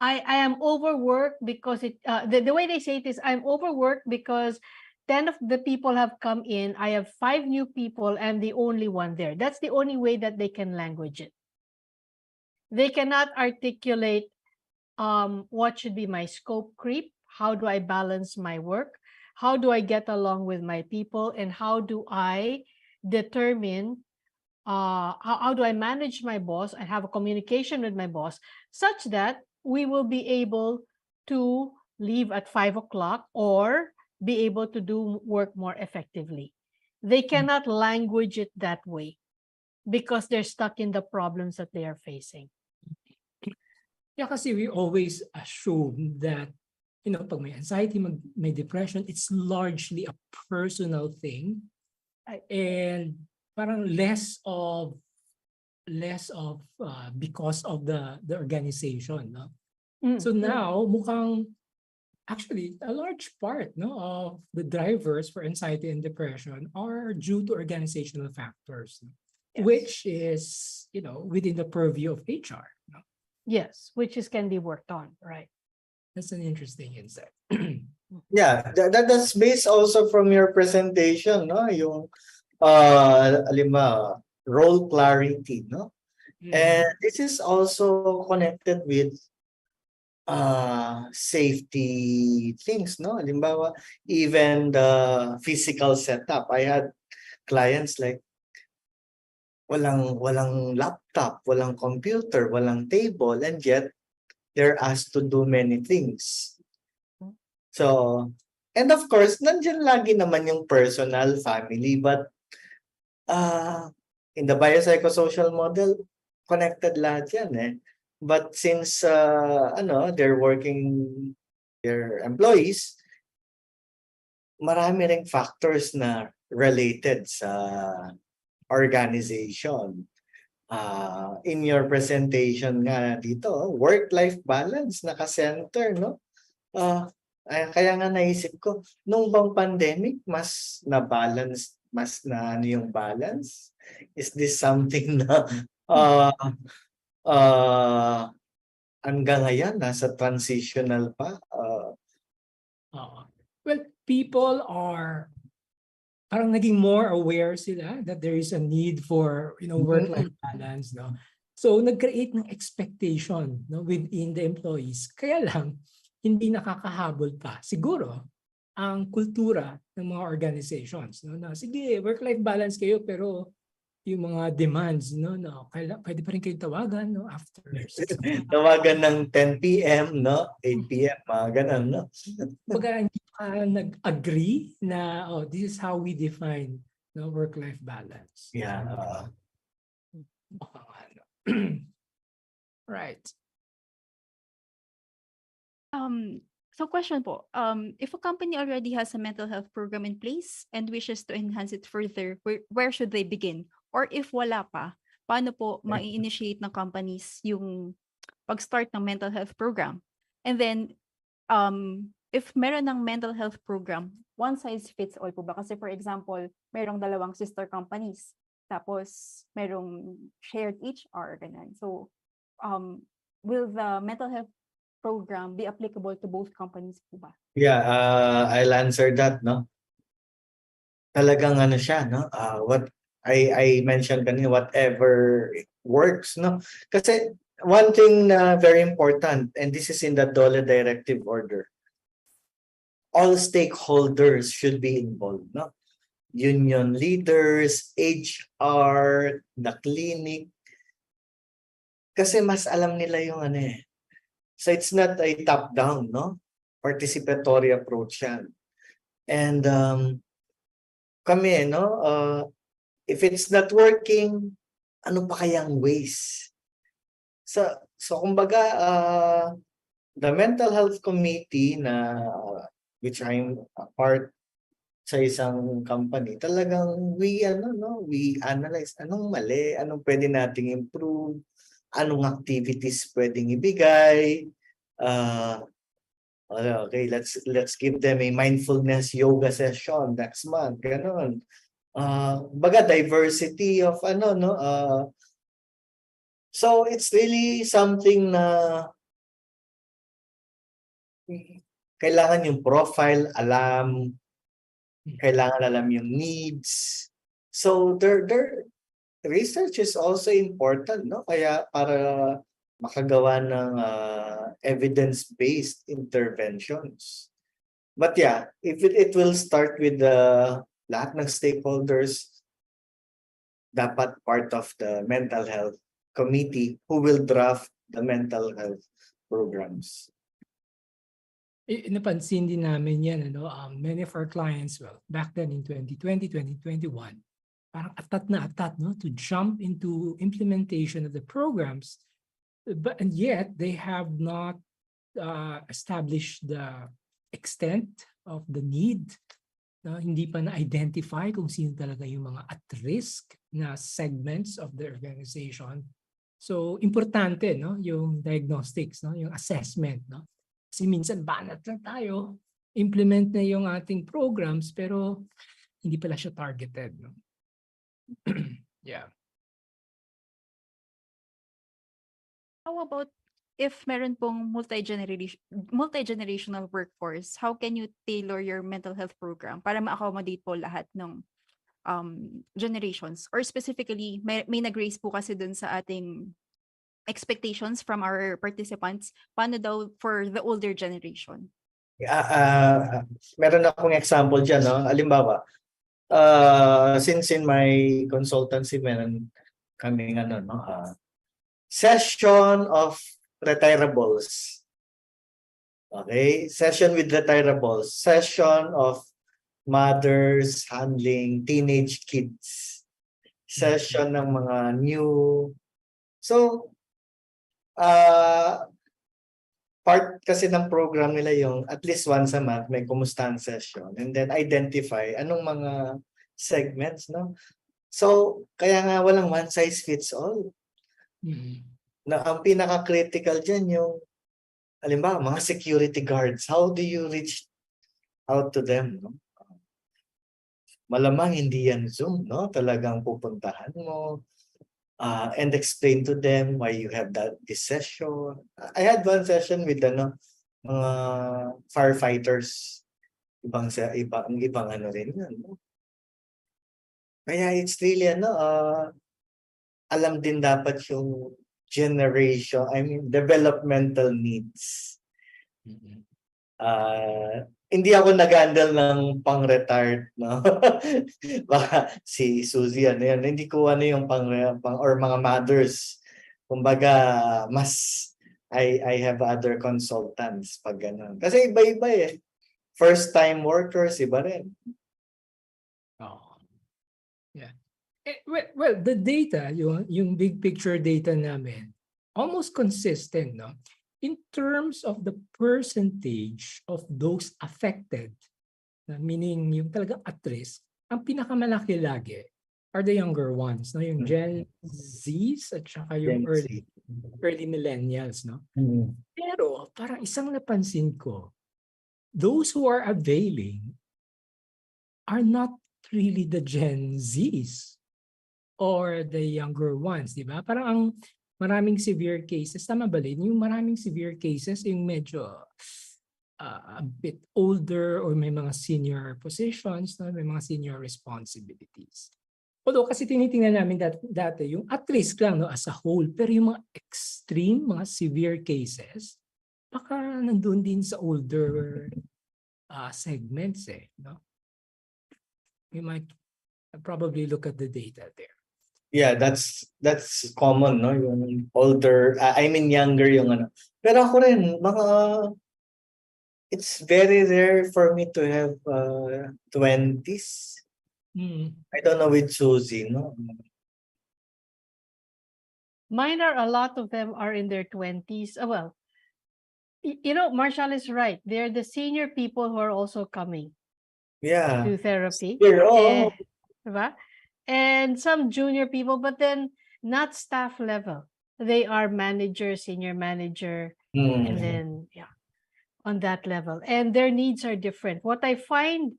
am overworked because the way they say it is, I'm overworked because 10 of the people have come in. I have 5 new people. I'm the only one there. That's the only way that they can language it. They cannot articulate what should be my scope creep. How do I balance my work? How do I get along with my people? And how do I determine how do I manage my boss and have a communication with my boss such that we will be able to leave at 5 o'clock or be able to do work more effectively. They cannot language it that way because they're stuck in the problems that they are facing. Yeah, kasi we always assume that, pag may anxiety, may depression, it's largely a personal thing. And parang less of because of the organization, no? So now mukhang actually a large part, no, of the drivers for anxiety and depression are due to organizational factors, no? Yes. Which is, within the purview of HR, no? Yes, which can be worked on, right? That's an interesting insight. Yeah, that's based also from your presentation, no? Yung alima role clarity, no? And this is also connected with safety things, no? Halimbawa, even the physical setup. I had clients like walang laptop, walang computer, walang table, and yet they're asked to do many things. So, and of course, nandiyan lagi naman yung personal, family, but in the biopsychosocial model, connected lahat yan eh. But since they're working, their employees, marami ring factors na related sa organization. In your presentation nga dito, work-life balance naka-center, no? Kaya nga naisip ko, nung bang pandemic, mas na-balance, mas na ano yung balance? Is this something na hanggang ngayon, nasa transitional pa? Well, people are parang naging more aware sila that there is a need for, work-life balance, no? So, nag-create ng expectation, no, within the employees. Kaya lang, hindi nakakahabol pa. Siguro, ang kultura ng mga organizations, no, na sige, work-life balance kayo, pero yung mga demands, no, pwede pa rin kayong tawagan, no, after 6 o'clock. Tawagan ng 10 p.m., no? 8 p.m., mga ganun, no? Pagka hindi pa nag-agree na, this is how we define, no, work-life balance. Yeah. Right. So question po, if a company already has a mental health program in place and wishes to enhance it further, where should they begin? Or if wala pa, paano po ma-initiate ng companies yung pag-start ng mental health program? And then, if meron ng mental health program, one size fits all po ba? Kasi for example, merong dalawang sister companies, tapos merong shared HR, ganyan. So, will the mental health program be applicable to both companies po ba? Yeah, I'll answer that, no? Talagang ano siya, no? What I mentioned kanina, whatever works, no? Kasi one thing na very important, and this is in the DOLE directive order, all stakeholders should be involved, no? Union leaders, HR, the clinic, kasi mas alam nila yung ano eh. So it's not a top-down, no? Participatory approach yan. And kami, no? If it's not working, ano pa kayang ways? So kumbaga, the mental health committee na which I'm a part sa isang company, talagang we analyze anong mali, anong pwede nating improve, anong activities pwedeng ibigay. Okay, let's give them a mindfulness yoga session next month, ganon. Baga diversity of so it's really something na kailangan yung profile alam, kailangan alam yung needs. So their research is also important, no? Kaya para makagawa ng evidence-based interventions. But yeah, if it will start with the lahat ng stakeholders dapat part of the mental health committee who will draft the mental health programs. Napansin din namin yan, ano, many of our clients, well, back then in 2020, 2021, parang atat na atat, no, to jump into implementation of the programs, and yet they have not established the extent of the need. No? Hindi pa na-identify kung sino talaga yung mga at risk na segments of the organization. So, importante, no, yung diagnostics, no, yung assessment, no. Kasi minsan banat lang tayo, implement na yung ating programs, pero hindi pala siya targeted. No? Yeah. How about if meron pong multi-generational workforce, how can you tailor your mental health program para ma-accommodate po lahat ng generations? Or specifically, may nag-raise po kasi dun sa ating expectations from our participants, paano daw for the older generation? Meron akong example dyan, no? Halimbawa, since in my consultancy, meron kaming ano, no? Session of retirables. Okay? Session with retirables. Session of mothers handling teenage kids. Session ng mga new. So, part kasi ng program nila yung at least once a month may kumustahan session and then identify anong mga segments, no? So, kaya nga walang one size fits all. Na ang pinaka-critical dyan yung halimbawa, mga security guards. How do you reach out to them, no? Malamang hindi yan Zoom, no? Talagang pupuntahan mo and explain to them why you have this session. I had one session with mga firefighters. Ibang ano rin yun, no? Kaya it's really alam din dapat yung developmental needs. Hindi ako nag-handle ng pang-retired, no? Baka si Suzy, hindi ko yung pang or mga mothers. Kumbaga, I have other consultants pag gano'n. Kasi iba-iba eh. First-time workers, iba rin. Oh. Yeah. Well, the data, yung big picture data namin, almost consistent, no? In terms of the percentage of those affected, meaning yung talagang at risk, ang pinakamalaki lagi are the younger ones, no? Yung Gen Zs at saka yung early millennials, no? Pero parang isang napansin ko, those who are availing are not really the Gen Zs or the younger ones, di ba? Parang ang maraming severe cases, tama ba Lynn? Yung maraming severe cases, yung medyo a bit older or may mga senior positions, no? May mga senior responsibilities. Although kasi tinitingnan namin dati yung at risk lang, no, as a whole, pero yung mga extreme, mga severe cases, baka nandun din sa older segments eh, no? You might probably look at the data there. Yeah, that's common, no? Yung older, younger yung ano. Pero ako rin, it's very rare for me to have 20s. I don't know with Suzy, no? Mine are, a lot of them are in their 20s. Well, Marshall is right. They're the senior people who are also coming to therapy. Diba? And some junior people, but then not staff level. They are manager, senior manager, and then on that level. And their needs are different. What I find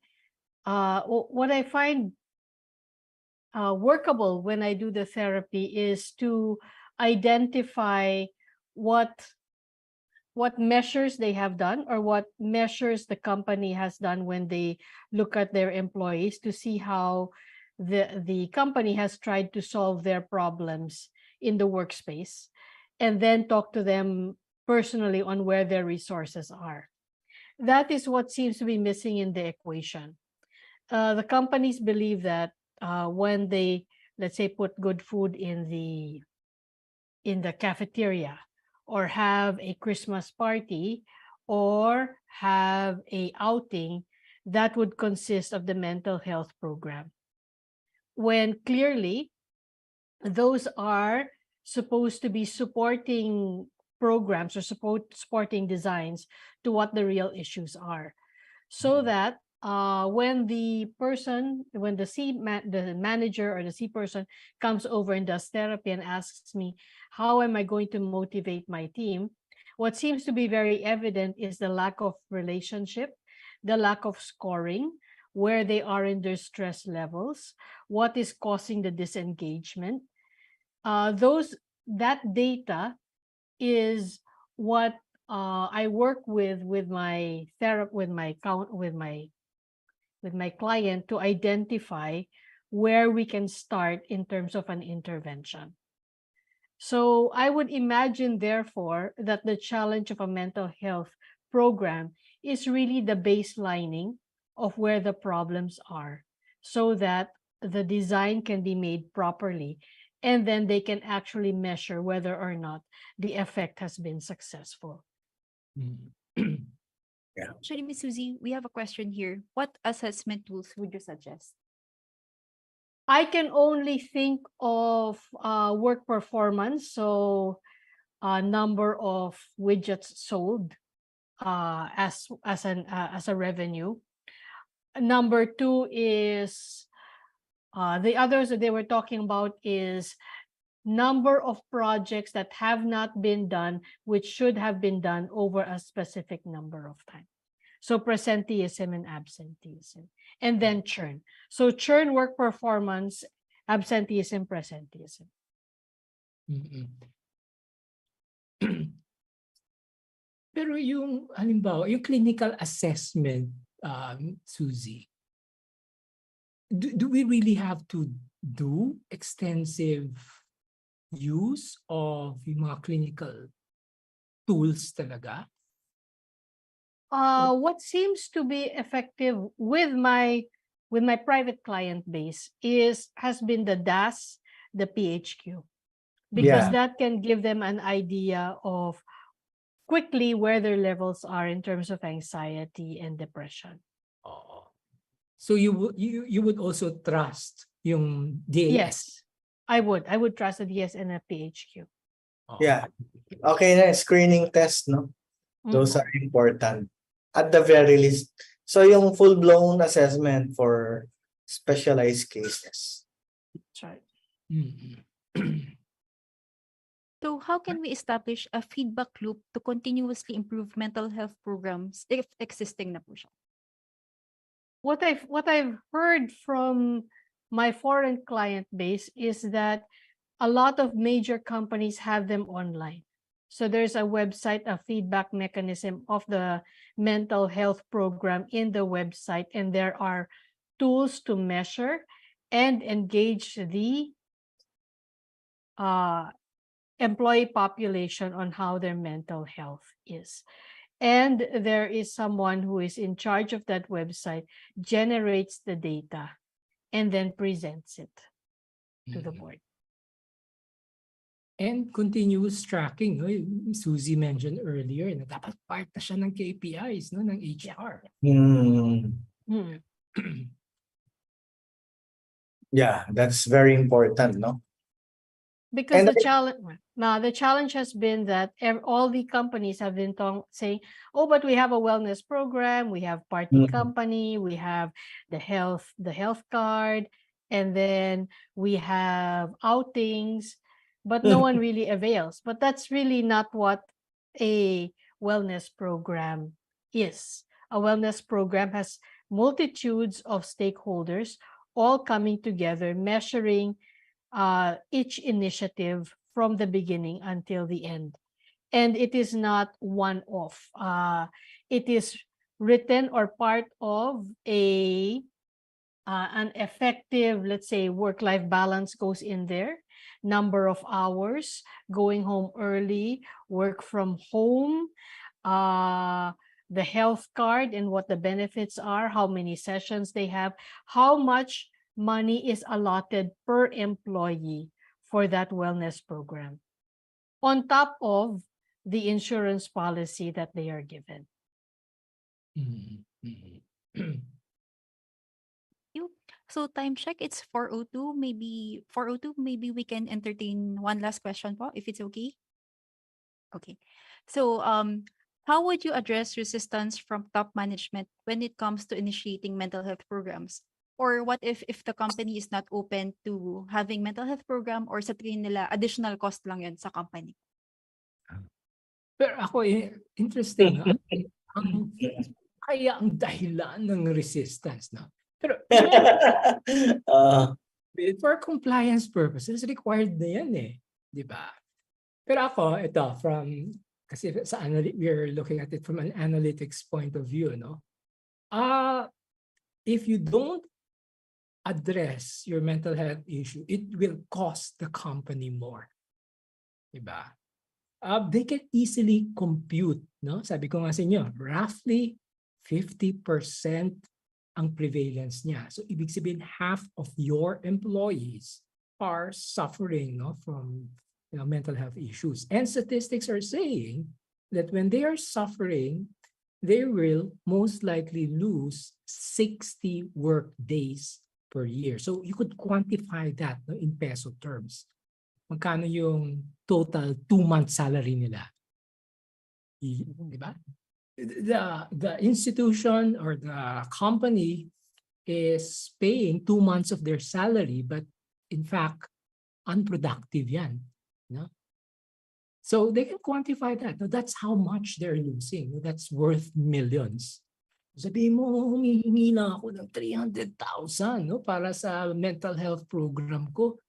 workable when I do the therapy is to identify what measures they have done or what measures the company has done when they look at their employees to see how the company has tried to solve their problems in the workspace, and then talk to them personally on where their resources are. That is what seems to be missing in the equation. The companies believe that when they let's say put good food in the cafeteria, or have a Christmas party, or have a outing that would consist of the mental health program, when clearly those are supposed to be supporting programs or supporting designs to what the real issues are, so that when the manager or the C person comes over and does therapy and asks me, how am I going to motivate my team? What seems to be very evident is the lack of relationship, the lack of scoring, where they are in their stress levels, what is causing the disengagement. That data is what I work with my client to identify where we can start in terms of an intervention. So I would imagine, therefore, that the challenge of a mental health program is really the baselining of where the problems are, so that the design can be made properly, and then they can actually measure whether or not the effect has been successful. Actually, Miss Suzy, we have a question here. What assessment tools would you suggest? I can only think of work performance, so number of widgets sold as a revenue. Number two is the others that they were talking about is number of projects that have not been done, which should have been done over a specific number of time. So presenteeism and absenteeism, and then churn. So churn, work performance, absenteeism, presenteeism. Pero yung halimbawa, yung clinical assessment, Suzy, do we really have to do extensive use of yung mga clinical tools talaga? What seems to be effective with my private client base has been the DAS, the PHQ, because that can give them an idea of quickly where their levels are in terms of anxiety and depression. Oh. So you would also trust yung DAS? Yes, I would trust a DS and a PHQ. Oh. Yeah. Okay, na screening test, no? Those are important at the very least. So yung full-blown assessment for specialized cases. That's right. So how can we establish a feedback loop to continuously improve mental health programs if existing na po siya? What I've heard from my foreign client base is that a lot of major companies have them online. So there's a website, a feedback mechanism of the mental health program in the website, and there are tools to measure and engage the employee population on how their mental health is. And there is someone who is in charge of that website, generates the data, and then presents it to the board. And continuous tracking. No? Suzy mentioned earlier na dapat part na siya ng KPIs, no, ng HR. Yeah, that's very important, no? Because the challenge has been that all the companies have been saying, oh, but we have a wellness program, we have party company, we have the health card, and then we have outings, but no one really avails. But that's really not what a wellness program is. A wellness program has multitudes of stakeholders all coming together, measuring each initiative from the beginning until the end. And it is not one-off. It is written or part of an effective, let's say, work-life balance goes in there, number of hours, going home early, work from home, the health card and what the benefits are, how many sessions they have, how much money is allotted per employee for that wellness program, on top of the insurance policy that they are given. Mhm, mhm. You. So time check, it's 4:02. Maybe 4:02. Maybe we can entertain one last question po, if it's okay. Okay. So how would you address resistance from top management when it comes to initiating mental health programs? Or what if the company is not open to having mental health program, or sa tingin nila additional cost lang yun sa company? Pero ako, interesting, ang kaya ang dahilan ng resistance, no? Pero imagine, for compliance purposes, required na yan eh. Di ba? Pero ako, ito, kasi we're looking at it from an analytics point of view, no? If you don't address your mental health issue, it will cost the company more. Diba? They can easily compute, no? Sabi ko nga sa inyo, roughly 50% ang prevalence niya. So ibig sabihin, half of your employees are suffering, no, from mental health issues. And statistics are saying that when they are suffering, they will most likely lose 60 work days per year. So you could quantify that, no, in peso terms. Magkano yung total 2-month salary nila? Di ba? The institution or the company is paying 2 months of their salary, but in fact, unproductive yan. No? So they can quantify that. No, that's how much they're losing. That's worth millions. Sabihin mo, humihingi lang ako ng 300,000, no, para sa mental health program ko.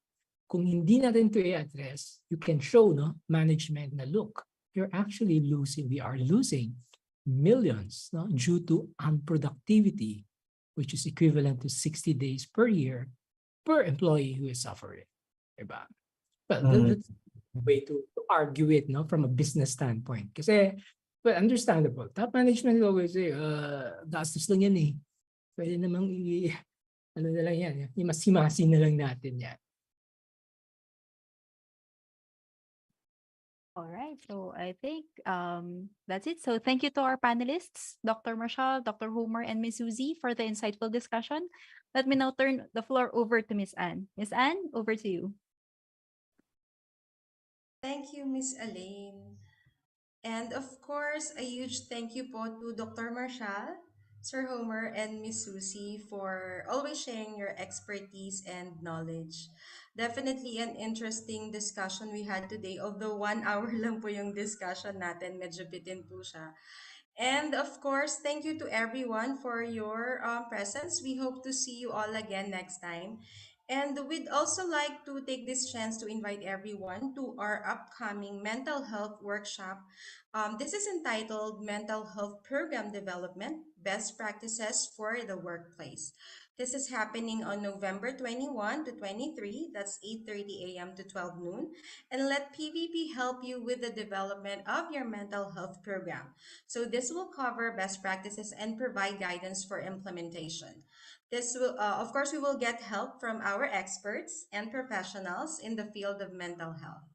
Kung hindi natin ito i-address, you can show, no, management na, look, we are losing millions, no, due to unproductivity, which is equivalent to 60 days per year per employee who is suffering. Diba? Well, that's a way to argue it, no, from a business standpoint. Kasi, well, understandable. Top management will always say, gastos lang yan eh. Pwede namang ano na lang yan, imasi-masi na lang natin yan. All right. So I think that's it. So thank you to our panelists, Dr. Marshall, Dr. Homer, and Ms. Suzy, for the insightful discussion. Let me now turn the floor over to Ms. Anne. Ms. Anne, over to you. Thank you, Miss Elaine. And of course, a huge thank you po to Dr. Marshall, Sir Homer, and Miss Susie for always sharing your expertise and knowledge. Definitely an interesting discussion we had today. Although 1 hour lang po yung discussion natin, medyo bitin po siya. And of course, thank you to everyone for your presence. We hope to see you all again next time. And we'd also like to take this chance to invite everyone to our upcoming mental health workshop. This is entitled Mental Health Program Development Best Practices for the Workplace. This is happening on November 21 to 23. That's 8:30 a.m. to 12 noon. And let PVP help you with the development of your mental health program. So this will cover best practices and provide guidance for implementation. This will, of course, we will get help from our experts and professionals in the field of mental health.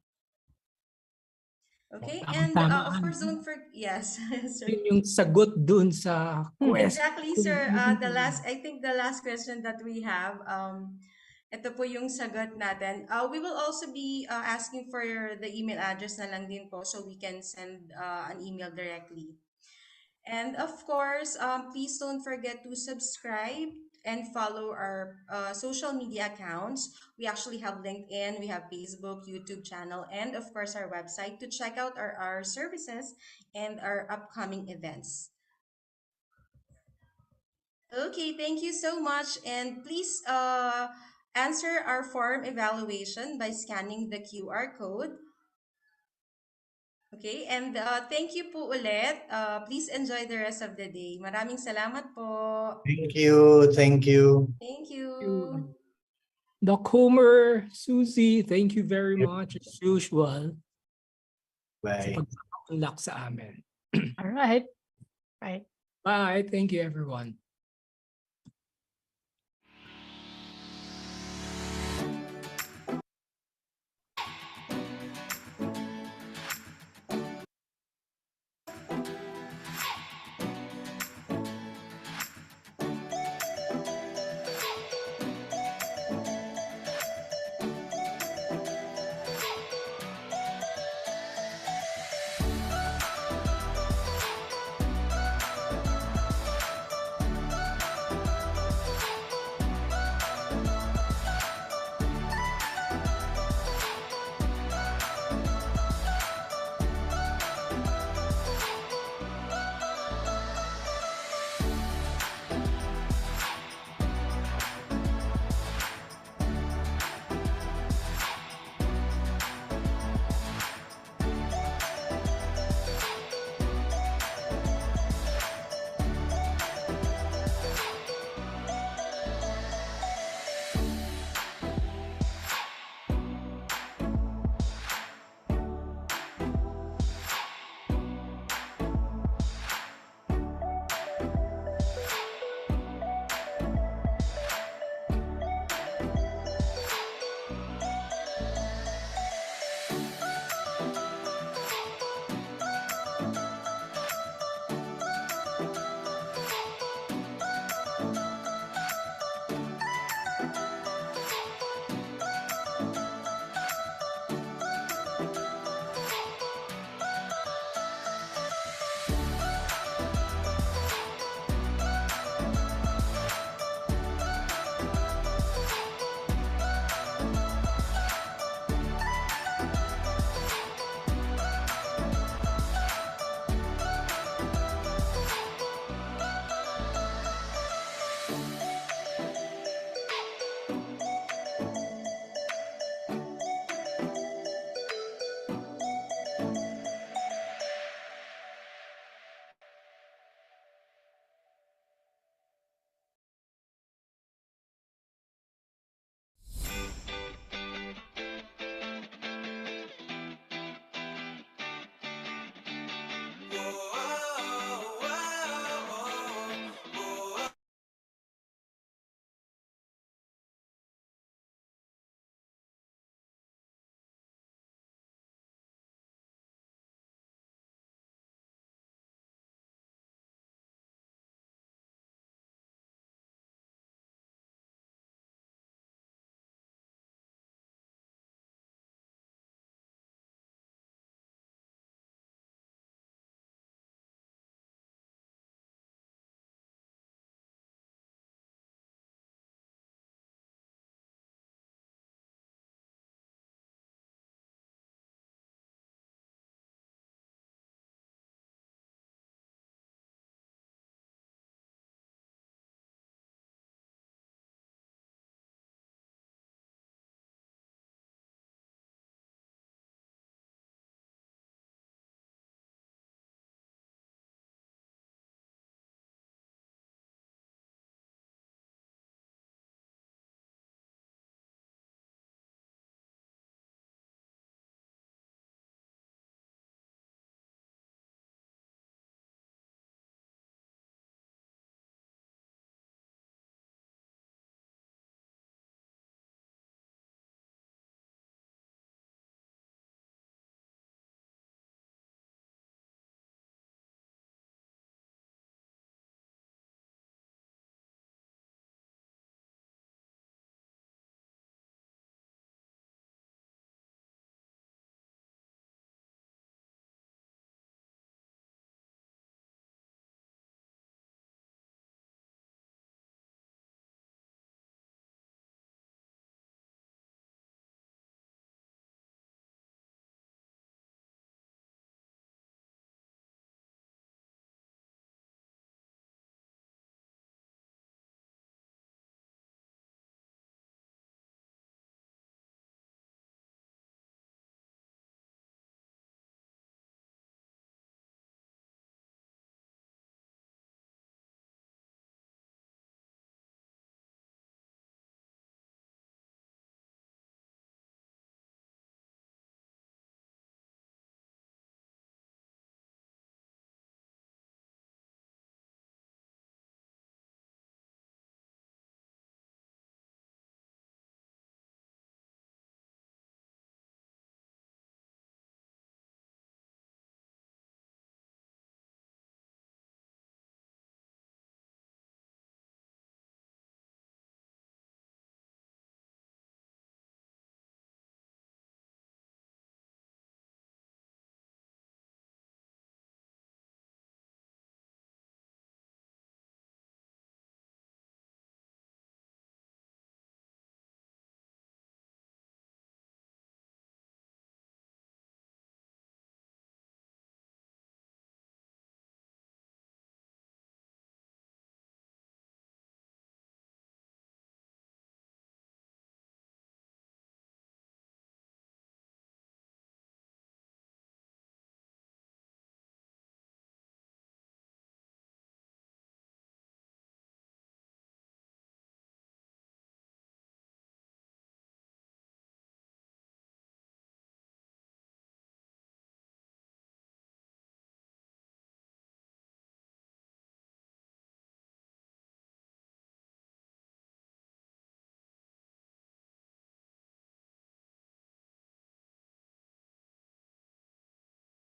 Okay, and Tama-tama. of course, don't forget, yes, sir. Yun yung sagot dun sa question. Exactly, sir. I think the last question that we have, ito po yung sagot natin. We will also be asking for the email address na lang din po so we can send an email directly. And of course, please don't forget to subscribe and follow our social media accounts. We actually have LinkedIn, we have Facebook, YouTube channel, and of course our website to check out our services and our upcoming events. Okay, thank you so much. And please answer our form evaluation by scanning the QR code. Okay, and thank you po ulit. Please enjoy the rest of the day. Maraming salamat po. Thank you. Thank you. Thank you. Doc Homer, Suzy, thank you very much as usual sa Bye. pag-unlock sa amin. All right. Right. Bye. Thank you, everyone.